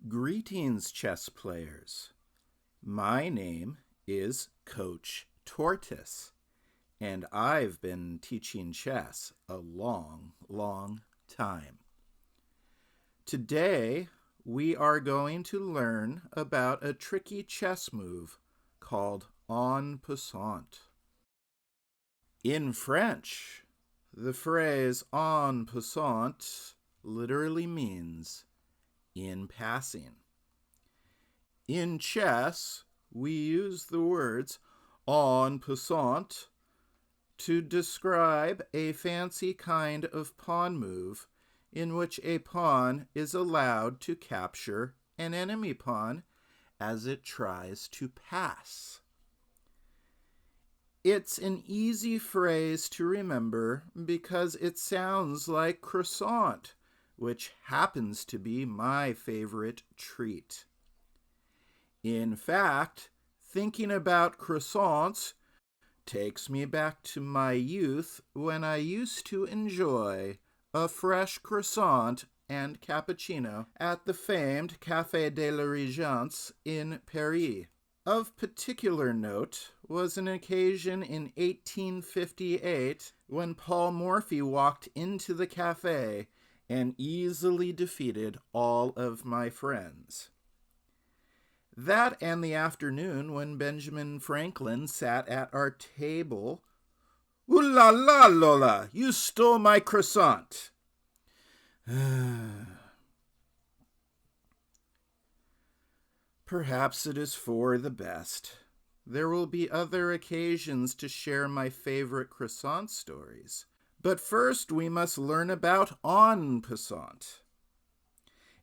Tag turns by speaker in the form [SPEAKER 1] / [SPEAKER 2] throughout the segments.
[SPEAKER 1] Greetings, chess players. My name is Coach Tortoise, and I've been teaching chess a long time. Today, we are going to learn about a tricky chess move called en passant. In French, the phrase en passant literally means in passing. In chess, we use the words en passant to describe a fancy kind of pawn move in which a pawn is allowed to capture an enemy pawn as it tries to pass. It's an easy phrase to remember because it sounds like croissant, which happens to be my favorite treat. In fact, thinking about croissants takes me back to my youth when I used to enjoy a fresh croissant and cappuccino at the famed Café de la Régence in Paris. Of particular note was an occasion in 1858 when Paul Morphy walked into the cafe and easily defeated all of my friends. That and the afternoon when Benjamin Franklin sat at our table. "Ooh la la, Lola, you stole my croissant." Perhaps it is for the best. There will be other occasions to share my favorite croissant stories. But first we must learn about en passant.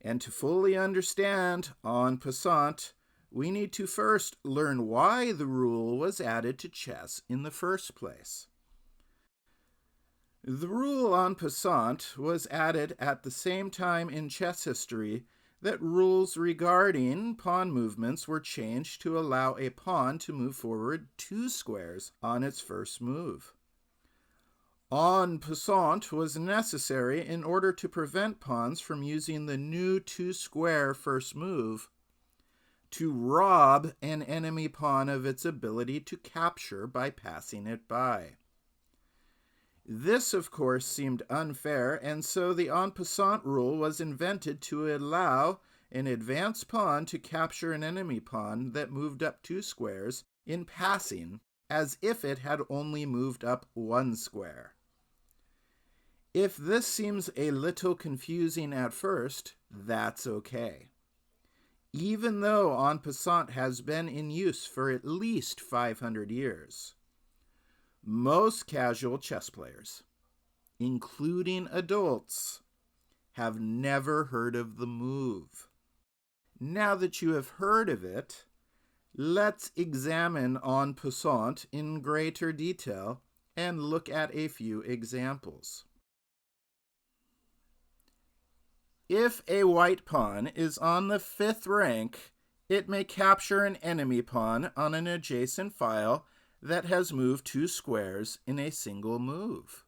[SPEAKER 1] And to fully understand en passant, we need to first learn why the rule was added to chess in the first place. The rule en passant was added at the same time in chess history that rules regarding pawn movements were changed to allow a pawn to move forward 2 squares on its first move. En passant was necessary in order to prevent pawns from using the new 2-square first move to rob an enemy pawn of its ability to capture by passing it by. This, of course, seemed unfair, and so the en passant rule was invented to allow an advanced pawn to capture an enemy pawn that moved up 2 squares in passing, as if it had only moved up 1 square. If this seems a little confusing at first, that's okay. Even though en passant has been in use for at least 500 years, most casual chess players, including adults, have never heard of the move. Now that you have heard of it, let's examine en passant in greater detail and look at a few examples. If a white pawn is on the 5th rank, it may capture an enemy pawn on an adjacent file that has moved 2 squares in a single move,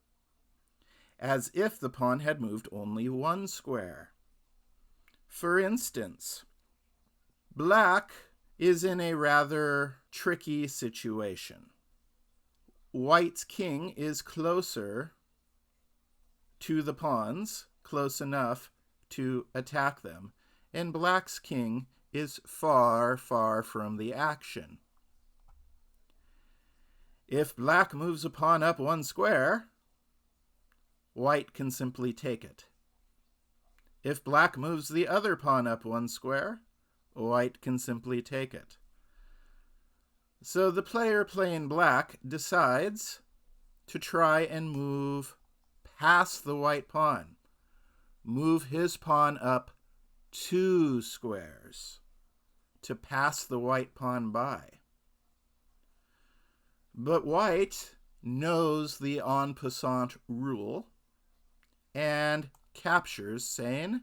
[SPEAKER 1] as if the pawn had moved only 1 square. For instance, black is in a rather tricky situation. White's king is closer to the pawns, close enough to attack them, and black's king is far from the action. If black moves a pawn up 1 square, white can simply take it. If black moves the other pawn up 1 square, white can simply take it. So the player playing black decides to try and move past the white pawn, move his pawn up 2 squares to pass the white pawn by. But white knows the en passant rule and captures, saying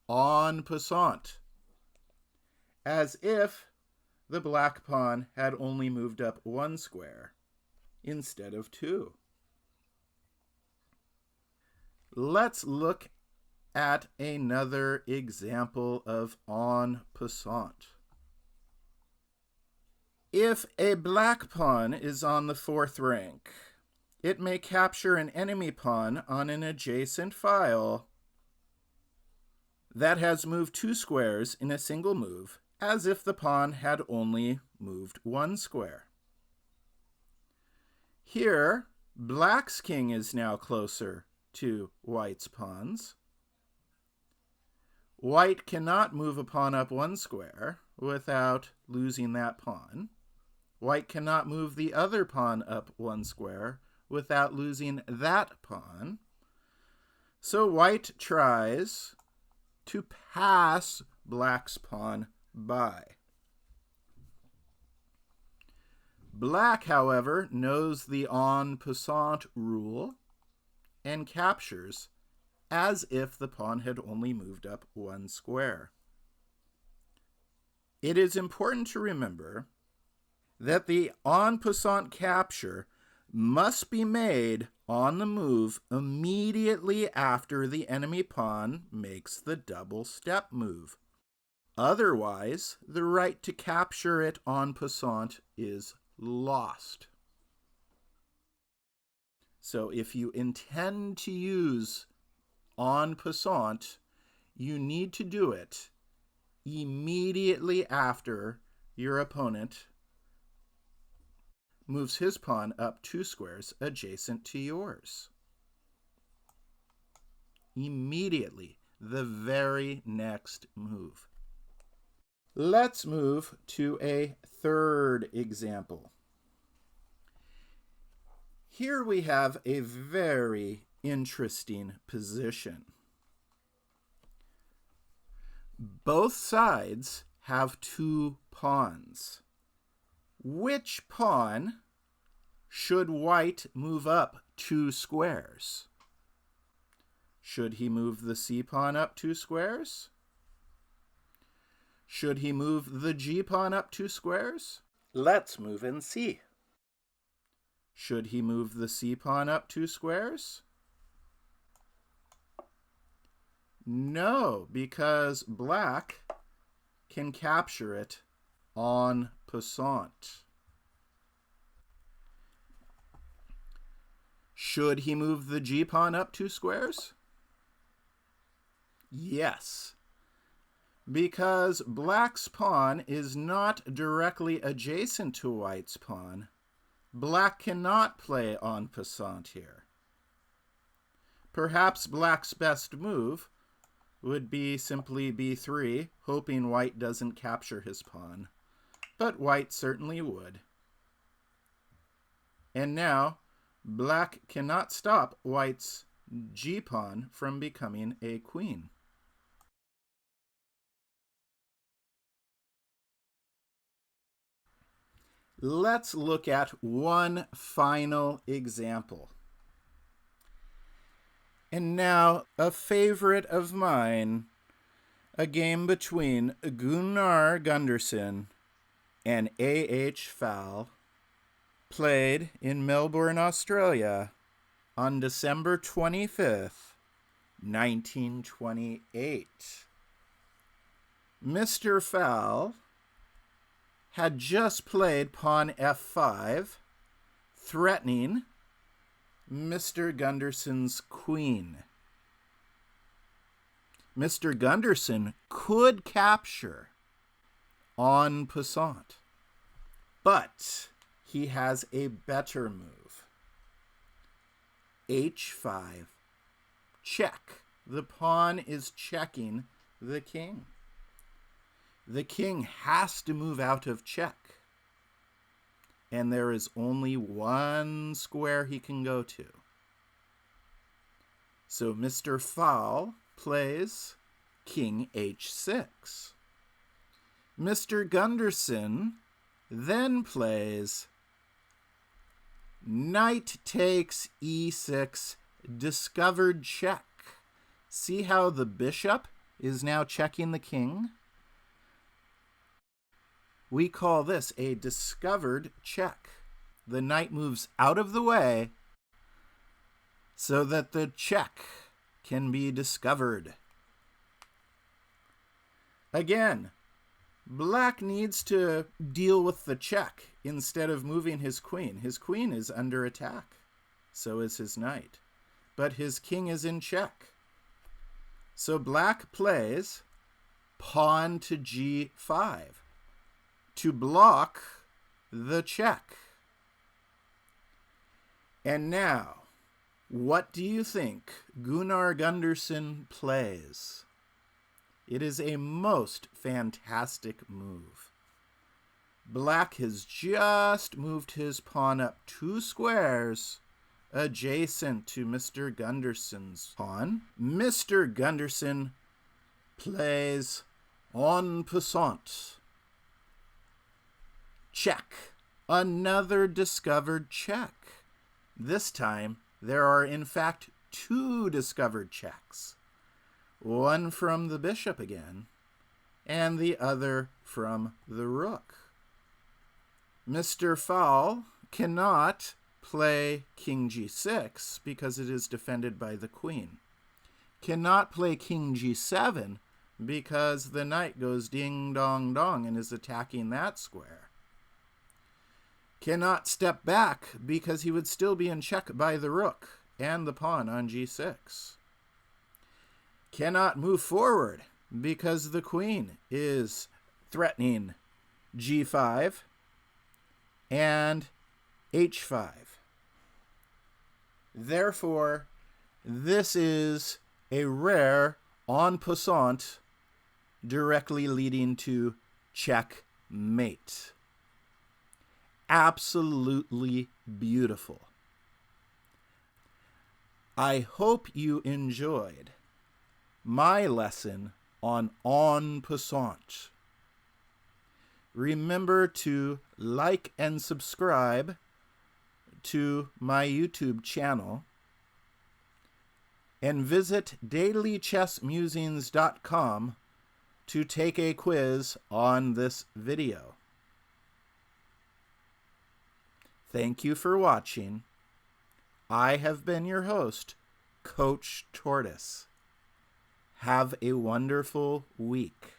[SPEAKER 1] en passant, as if the black pawn had only moved up 1 square instead of 2. Let's look at another example of en passant. If a black pawn is on the 4th rank, it may capture an enemy pawn on an adjacent file that has moved 2 squares in a single move, as if the pawn had only moved 1 square. Here, black's king is now closer to white's pawns. White cannot move a pawn up 1 square without losing that pawn. White cannot move the other pawn up 1 square without losing that pawn. So white tries to pass black's pawn by. Black, however, knows the en passant rule and captures as if the pawn had only moved up 1 square. It is important to remember that the en passant capture must be made on the move immediately after the enemy pawn makes the double step move. Otherwise, the right to capture it en passant is lost. So if you intend to use en passant, you need to do it immediately after your opponent moves his pawn up 2 squares adjacent to yours. Immediately, the very next move. Let's move to a third example. Here we have a very interesting position. Both sides have 2 pawns. Which pawn should white move up 2 squares? Should he move the c pawn up 2 squares? Should he move the g pawn up 2 squares? Let's move and see. Should he move the c pawn up 2 squares? No, because black can capture it en passant. Should he move the g pawn up 2 squares? Yes, because black's pawn is not directly adjacent to white's pawn. Black cannot play en passant here. Perhaps black's best move would be simply b3, hoping white doesn't capture his pawn. But white certainly would. And now, black cannot stop white's g-pawn from becoming a queen. Let's look at one final example. And now, a favorite of mine, a game between Gunnar Gundersen and A.H. Faul, played in Melbourne, Australia, on December 25th, 1928. Mr. Faul had just played pawn f5, threatening Mr. Gundersen's queen. Mr. Gundersen could capture en passant, but he has a better move. h5, check. The pawn is checking the king. The king has to move out of check. And there is only one square he can go to. So Mr. Faul plays king h6. Mr. Gundersen then plays knight takes e6, discovered check. See how the bishop is now checking the king? We call this a discovered check. The knight moves out of the way so that the check can be discovered. Again, black needs to deal with the check instead of moving his queen. His queen is under attack. So is his knight. But his king is in check. So black plays pawn to g5 to block the check. And now, what do you think Gunnar Gundersen plays? It is a most fantastic move. Black has just moved his pawn up 2 squares adjacent to Mr. Gundersen's pawn. Mr. Gundersen plays en passant. Check. Another discovered check. This time, there are in fact 2 discovered checks. One from the bishop again, and the other from the rook. Mr. Faul cannot play king g6 because it is defended by the queen. Cannot play king g7 because the knight goes ding dong dong and is attacking that square. Cannot step back because he would still be in check by the rook and the pawn on g6. Cannot move forward because the queen is threatening g5 and h5. Therefore, this is a rare en passant directly leading to checkmate. Absolutely beautiful. I hope you enjoyed my lesson on en passant. Remember to like and subscribe to my YouTube channel and visit dailychessmusings.com to take a quiz on this video. Thank you for watching. I have been your host, Coach Tortoise. Have a wonderful week.